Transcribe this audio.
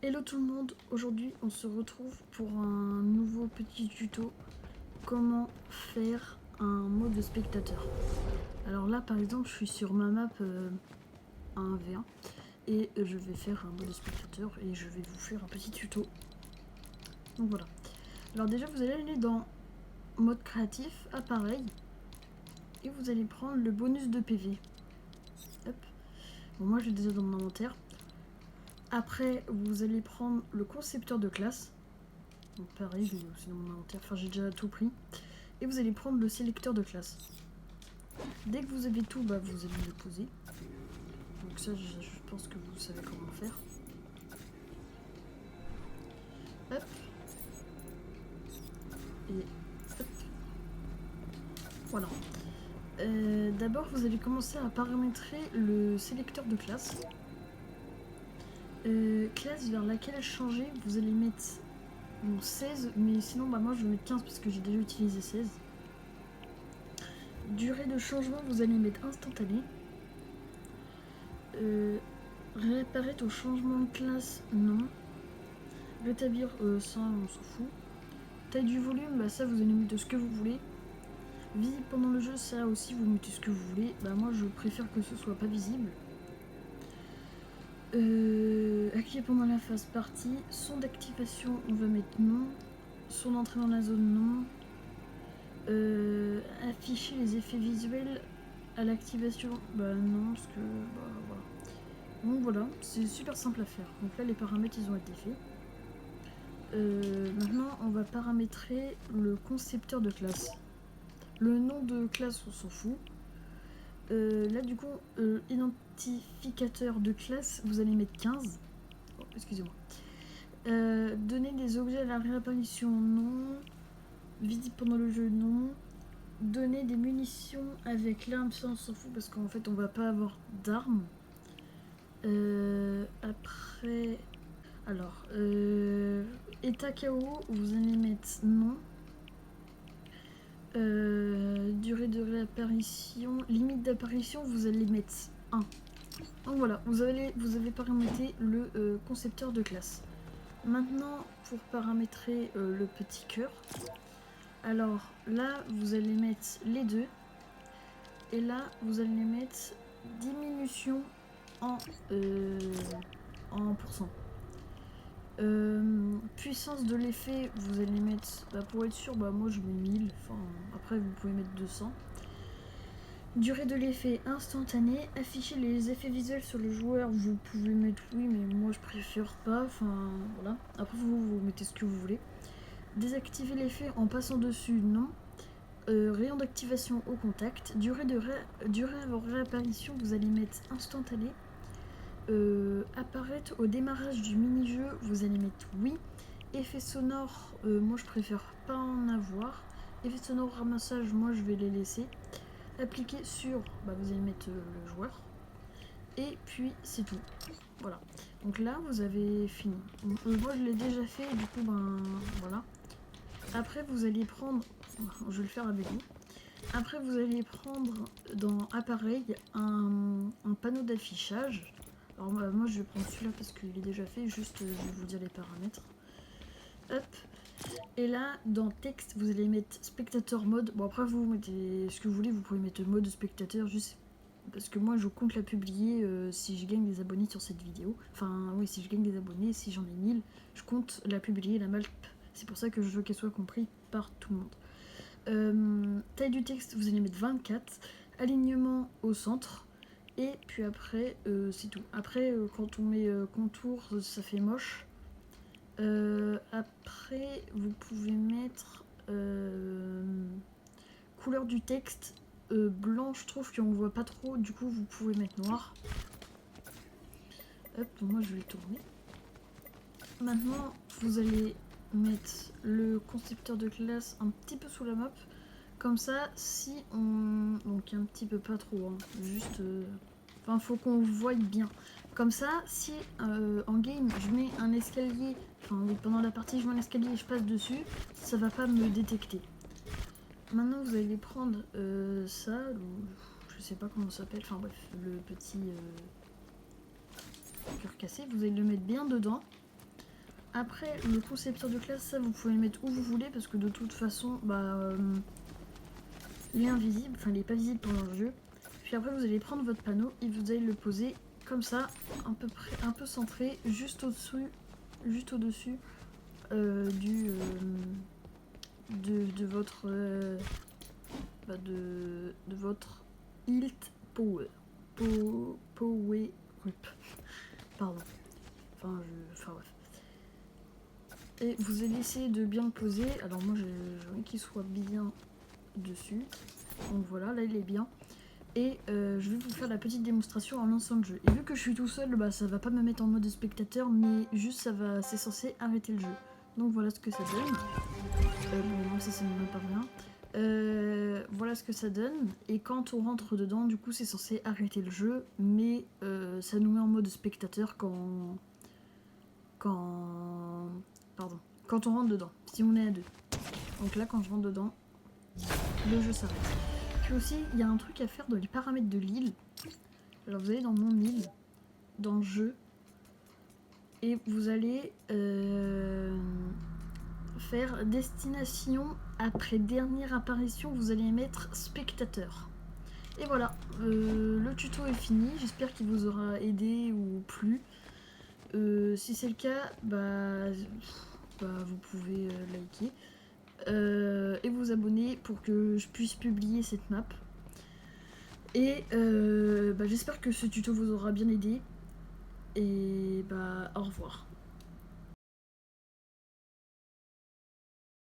Hello tout le monde, aujourd'hui on se retrouve pour un nouveau petit tuto comment faire un mode spectateur. Alors là par exemple je suis sur ma map 1v1 et je vais faire un mode spectateur et je vais vous faire un petit tuto. Donc voilà. Alors déjà vous allez aller dans mode créatif, appareil et vous allez prendre le bonus de PV. Hop. Bon, moi j'ai déjà dans mon inventaire. Après vous allez prendre le concepteur de classe. Donc pareil, j'ai aussi dans mon inventaire, enfin j'ai déjà tout pris. Et vous allez prendre le sélecteur de classe. Dès que vous avez tout, bah, vous allez le poser. Donc ça, je pense que vous savez comment faire. Hop. Et hop. Voilà. D'abord, vous allez commencer à paramétrer le sélecteur de classe. Classe vers laquelle changer, vous allez mettre bon, 16, mais sinon bah, moi je vais mettre 15 parce que j'ai déjà utilisé 16. Durée de changement, vous allez mettre instantané. Réapparaître au changement de classe, non. Rétablir, ça on s'en fout. Taille du volume, bah ça vous allez mettre ce que vous voulez. Visible pendant le jeu, ça aussi vous mettez ce que vous voulez. Bah moi je préfère que ce soit pas visible. Activé pendant la phase partie. Son d'activation, on va mettre non. Son entrée dans la zone, non. Afficher les effets visuels à l'activation, bah non, parce que bah voilà. Donc voilà, c'est super simple à faire. Donc là les paramètres ils ont été faits. Maintenant on va paramétrer le concepteur de classe. Le nom de classe on s'en fout. Là du coup identificateur de classe vous allez mettre 15. Oh, excusez-moi. Donner des objets à la réapparition, non. Visible pendant le jeu, non. Donner des munitions avec l'arme, ça on s'en fout parce qu'en fait on va pas avoir d'armes. Après, alors état KO vous allez mettre non. Durée de réapparition, limite d'apparition vous allez mettre 1. Donc voilà, vous avez paramétré le concepteur de classe. Maintenant pour paramétrer le petit cœur, alors là vous allez mettre les deux et là vous allez mettre diminution en pourcent. Puissance de l'effet, vous allez mettre, bah, pour être sûr, bah, moi je mets 1000, enfin, après vous pouvez mettre 200. Durée de l'effet instantané, afficher les effets visuels sur le joueur, vous pouvez mettre oui, mais moi je préfère pas, enfin voilà. Après vous mettez ce que vous voulez. Désactiver l'effet en passant dessus, non. Rayon d'activation au contact, durée avant réapparition, vous allez mettre instantané. Apparaître au démarrage du mini-jeu, vous allez mettre oui. Effet sonore, moi je préfère pas en avoir. Effet sonore ramassage, moi je vais les laisser. Appliquer sur, bah, vous allez mettre le joueur. Et puis c'est tout. Voilà. Donc là vous avez fini. Moi je l'ai déjà fait, du coup ben voilà. Après vous allez prendre, je vais le faire avec vous. Après vous allez prendre dans appareil un panneau d'affichage. Alors moi je vais prendre celui-là parce qu'il est déjà fait, juste je vais vous dire les paramètres. Hop. Et là dans texte vous allez mettre spectateur mode. Bon après vous mettez ce que vous voulez, vous pouvez mettre mode spectateur juste parce que moi je compte la publier si je gagne des abonnés sur cette vidéo. Enfin oui, si je gagne des abonnés, si j'en ai 1000, je compte la publier, la map. C'est pour ça que je veux qu'elle soit comprise par tout le monde. Taille du texte vous allez mettre 24. Alignement au centre. Et puis après, c'est tout. Après, quand on met contour, ça fait moche. Après, vous pouvez mettre couleur du texte blanc, je trouve qu'on voit pas trop. Du coup, vous pouvez mettre noir. Hop, moi je vais le tourner. Maintenant, vous allez mettre le concepteur de classe un petit peu sous la map. Comme ça, si on... Donc un petit peu pas trop, hein. Juste... Enfin, faut qu'on voie bien. Comme ça, si en game, je mets un escalier... Enfin, pendant la partie, je mets un escalier et je passe dessus, ça va pas me détecter. Maintenant, vous allez prendre ça, je sais pas comment ça s'appelle, enfin bref, le petit cœur cassé. Vous allez le mettre bien dedans. Après, le concepteur de classe, ça vous pouvez le mettre où vous voulez parce que de toute façon, il est invisible, enfin il est pas visible pendant le jeu. Puis après vous allez prendre votre panneau et vous allez le poser comme ça, un peu centré, juste au-dessus de votre de votre Hilt Power. Power Up. Pardon. Enfin bref. Et vous allez essayer de bien le poser. Alors moi j'ai envie qu'il soit bien dessus. Donc voilà, là il est bien. Et je vais vous faire la petite démonstration en lançant le jeu. Et vu que je suis tout seul, ça va pas me mettre en mode spectateur, mais juste c'est censé arrêter le jeu. Donc voilà ce que ça donne. Bon, moi ça ne me pas bien. Voilà ce que ça donne. Et quand on rentre dedans, du coup c'est censé arrêter le jeu, mais ça nous met en mode spectateur quand on rentre dedans, si on est à deux. Donc là quand je rentre dedans, le jeu s'arrête. Puis aussi, il y a un truc à faire dans les paramètres de l'île. Alors vous allez dans mon île, dans le jeu, et vous allez faire destination après dernière apparition, vous allez mettre spectateur. Et voilà, le tuto est fini, j'espère qu'il vous aura aidé ou plu. Si c'est le cas, vous pouvez liker et vous abonner pour que je puisse publier cette map. Et j'espère que ce tuto vous aura bien aidé. Et au revoir.